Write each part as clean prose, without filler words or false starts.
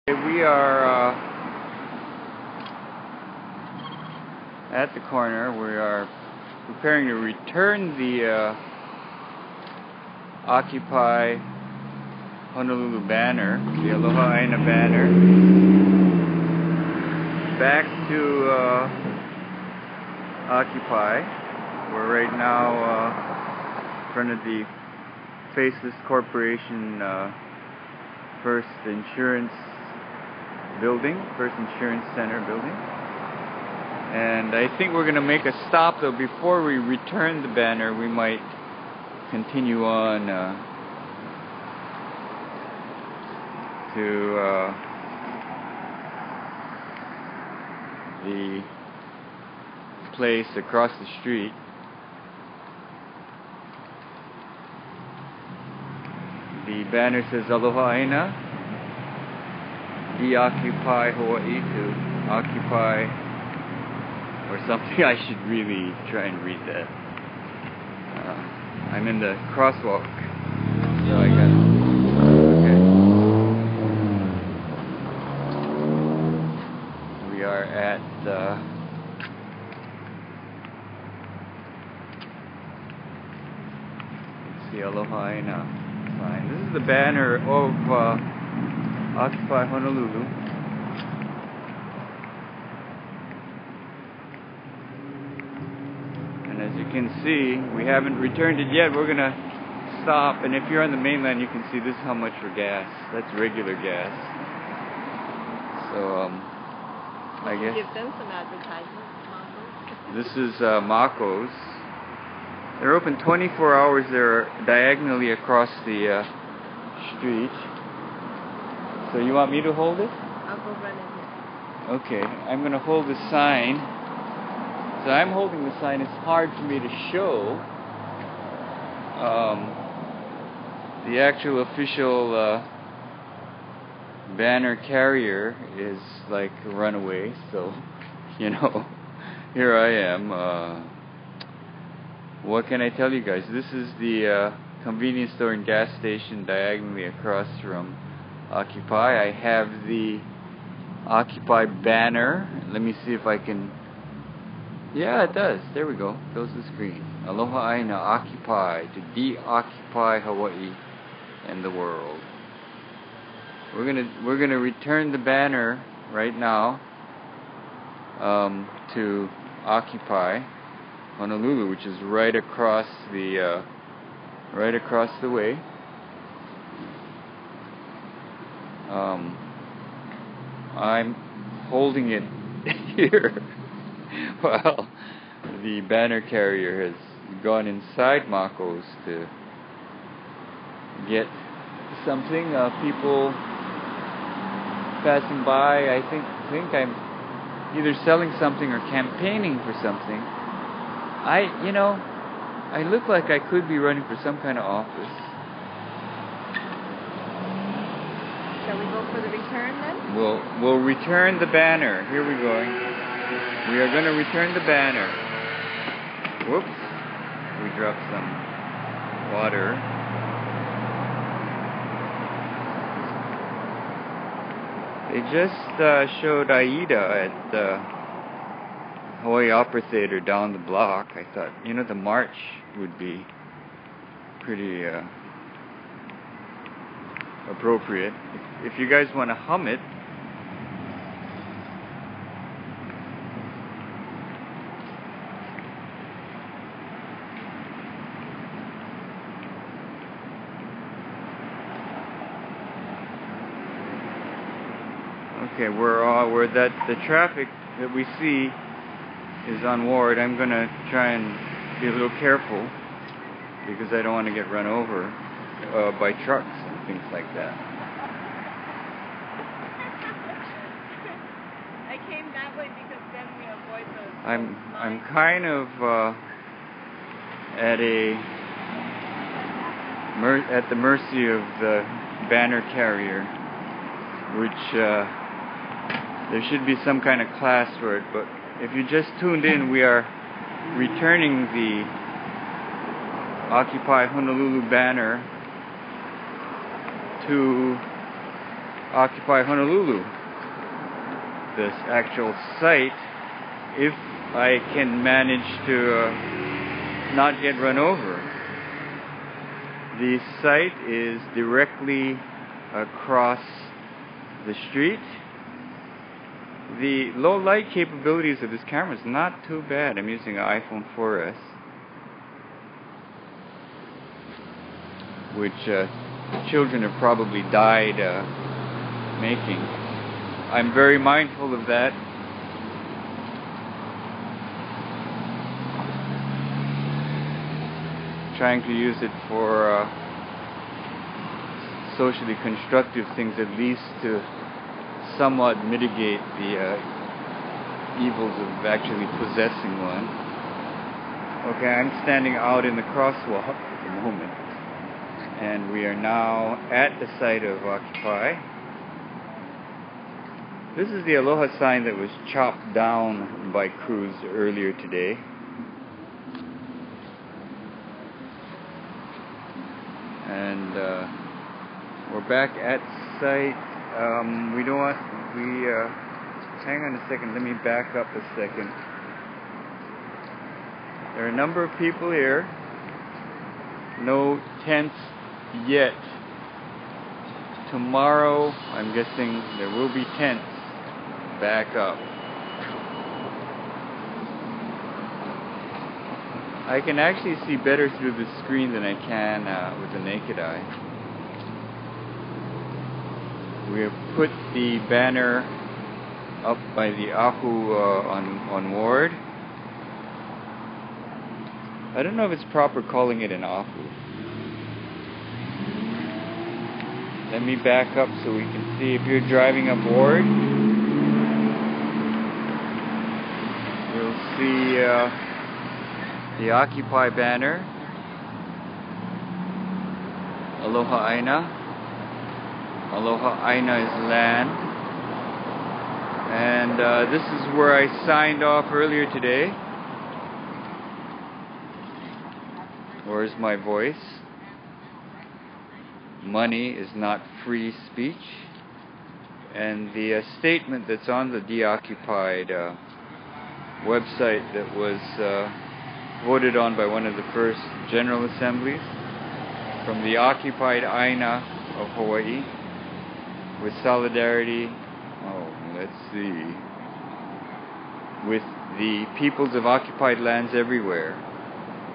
We are at the corner. We are preparing to return the Occupy Honolulu banner, the Aloha Aina banner, back to Occupy. We're right now in front of the Faceless Corporation First Insurance Center building. And I think we're going to make a stop, though. Before we return the banner, we might continue on to the place across the street. The banner says Aloha Aina, de-occupy Hawaii to occupy, or something. I should really try and read that. I'm in the crosswalk, so I got okay. We are at let's see, Aloha Aina sign. This is the banner of Occupy Honolulu. And as you can see, we haven't returned it yet. We're gonna stop, and if you're on the mainland, you can see this is how much for gas. That's regular gas. So I guess give them some advertisements. This is Mako's. They're open 24 hours. They're diagonally across the street. So you want me to hold it? I'll go run in here. Okay, I'm going to hold the sign. So I'm holding the sign. It's hard for me to show. The actual official banner carrier is like a runaway. So, you know, here I am. What can I tell you guys? This is the convenience store and gas station diagonally across from Occupy. I have the Occupy banner. Let me see if I can. Yeah, it does. There we go. Goes the screen. Aloha Aina, Occupy, to de-occupy Hawaii and the world. We're gonna return the banner right now to Occupy Honolulu, which is right across the way. I'm holding it here while the banner carrier has gone inside Mako's to get something. People passing by, I think I'm either selling something or campaigning for something. I look like I could be running for some kind of office. Shall we go for the return then? We'll return the banner. Here we're going. We are going to return the banner. Whoops. We dropped some water. They just showed Aida at the Hawaii Opera Theater down the block. I thought, the march would be pretty appropriate. If you guys want to hum it. Okay, we're that the traffic that we see is on Ward. I'm gonna try and be a little careful because I don't want to get run over by trucks and things like that. I came that way because then we avoid those. I'm kind of at the mercy of the banner carrier, which there should be some kind of class for it. But if you just tuned in, we are returning the Occupy Honolulu banner to Occupy Honolulu, this actual site, if I can manage to not get run over. The site is directly across the street. The low light capabilities of this camera is not too bad. I'm using an iPhone 4S, which children have probably died making. I'm very mindful of that. Trying to use it for socially constructive things, at least to somewhat mitigate the evils of actually possessing one. Okay, I'm standing out in the crosswalk at the moment, and we are now at the site of Occupy. This is the Aloha sign that was chopped down by crews earlier today. And we're back at site. Hang on a second, let me back up a second. There are a number of people here. No tents yet. Tomorrow, I'm guessing there will be tents back up. I can actually see better through the screen than I can with the naked eye. We have put the banner up by the Ahu on Ward. I don't know if it's proper calling it an Ahu. Let me back up so we can see. If you're driving up Ward, you'll see the Occupy banner. Aloha Aina. Aloha Aina is land. And this is where I signed off earlier today. Where's my voice? Money is not free speech. And the statement that's on the Deoccupied website that was voted on by one of the first General Assemblies from the Occupied Aina of Hawaii, with solidarity, with the peoples of occupied lands everywhere,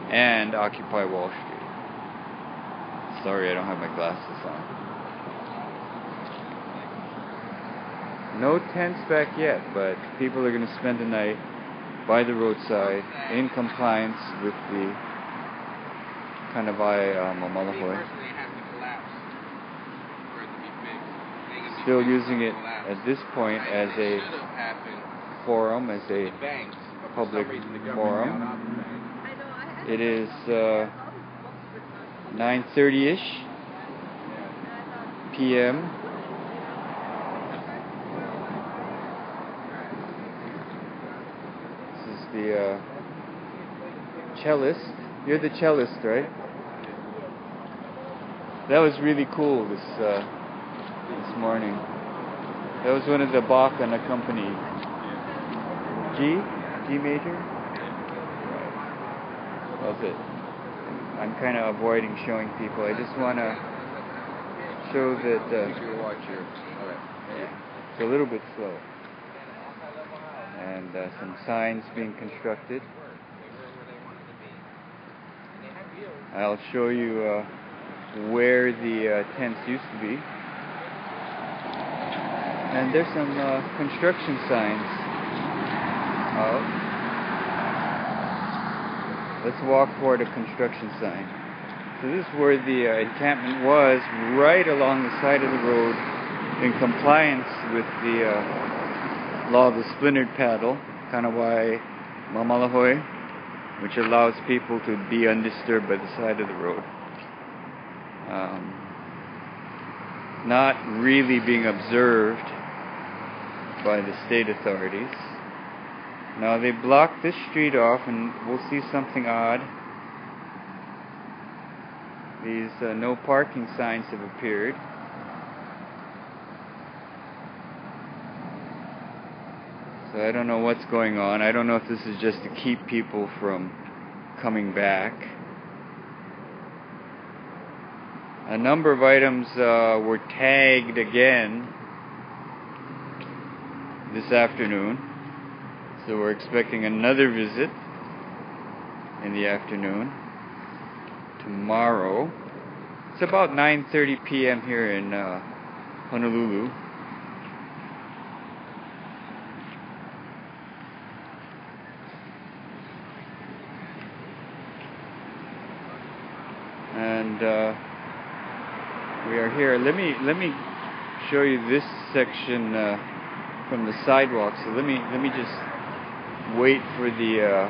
and Occupy Wall Street. Sorry, I don't have my glasses on. No tents back yet, but people are going to spend the night by the roadside in compliance with the Kanawai Mamalahoi. Still using it at this point as a forum, as a public forum. It is 9:30-ish p.m. This is the cellist. You're the cellist, right? That was really cool this morning. That was one of the Bach unaccompanied. G major? Right. That's it. I'm kind of avoiding showing people. I just want to show that it's a little bit slow. And some signs being constructed. I'll show you where the tents used to be. And there's some construction signs out. Let's walk toward a construction sign. So this is where the encampment was, right along the side of the road, in compliance with the law of the splintered paddle, Kanawai Mamalahoi, which allows people to be undisturbed by the side of the road. Not really being observed by the state authorities. Now they blocked this street off, and we'll see something odd. These no parking signs have appeared. So I don't know what's going on. I don't know if this is just to keep people from coming back. A number of items were tagged again this afternoon. So we're expecting another visit in the afternoon tomorrow. It's about 9:30 p.m. here in Honolulu. And we are here. Let me show you this section from the sidewalk. So let me just wait for the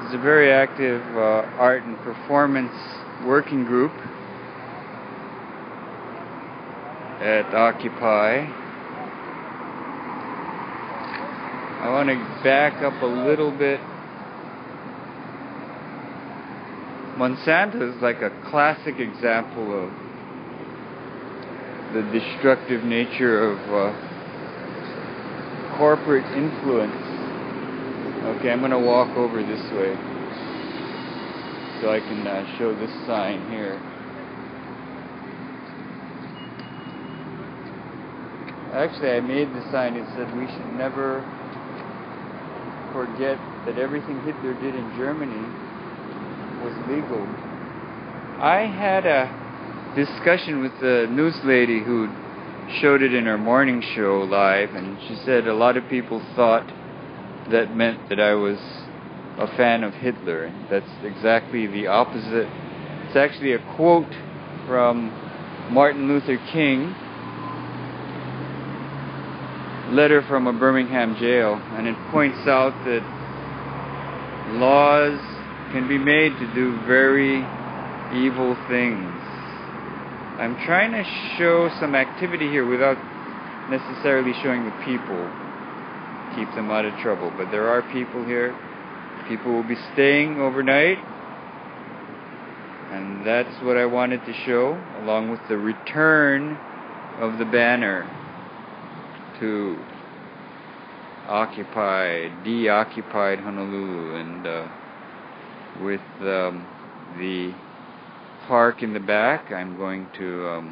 It's a very active art and performance working group at Occupy. I want to back up a little bit. Monsanto is like a classic example of the destructive nature of corporate influence. Okay, I'm going to walk over this way so I can show this sign here. Actually, I made the sign. It said we should never forget that everything Hitler did in Germany was legal. I had a discussion with the news lady who showed it in her morning show live, and she said a lot of people thought that meant that I was a fan of Hitler. That's exactly the opposite. It's actually a quote from Martin Luther King, letter from a Birmingham jail, and it points out that laws can be made to do very evil things. I'm trying to show some activity here without necessarily showing the people. Keep them out of trouble. But there are people here. People will be staying overnight. And that's what I wanted to show, along with the return of the banner to deoccupied Honolulu, and with the park in the back. I'm going to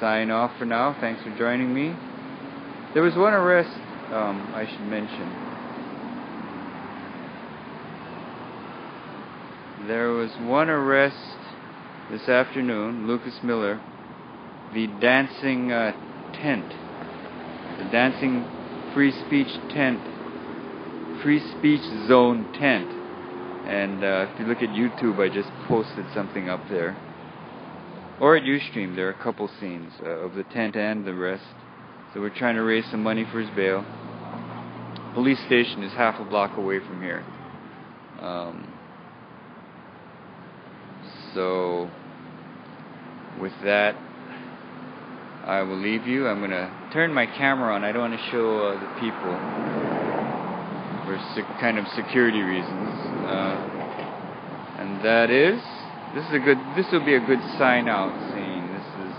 sign off for now. Thanks for joining me. There was one arrest I should mention. There was one arrest this afternoon, Lucas Miller, the dancing tent, the dancing free speech tent, free speech zone tent. And if you look at YouTube, I just posted something up there. Or at Ustream, there are a couple scenes of the tent and the rest. So we're trying to raise some money for his bail. Police station is half a block away from here. So with that, I will leave you. I'm going to turn my camera on. I don't want to show the people for kind of security reasons. And that is, this will be a good sign out scene. This is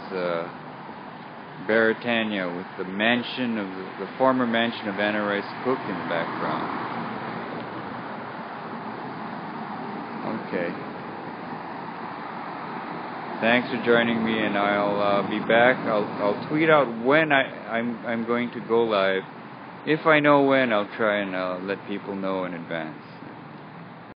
Baratania with the mansion of the former mansion of Anna Rice Cook in the background. Okay. Thanks for joining me, and I'll be back. I'll tweet out when I'm going to go live. If I know when, I'll try and let people know in advance.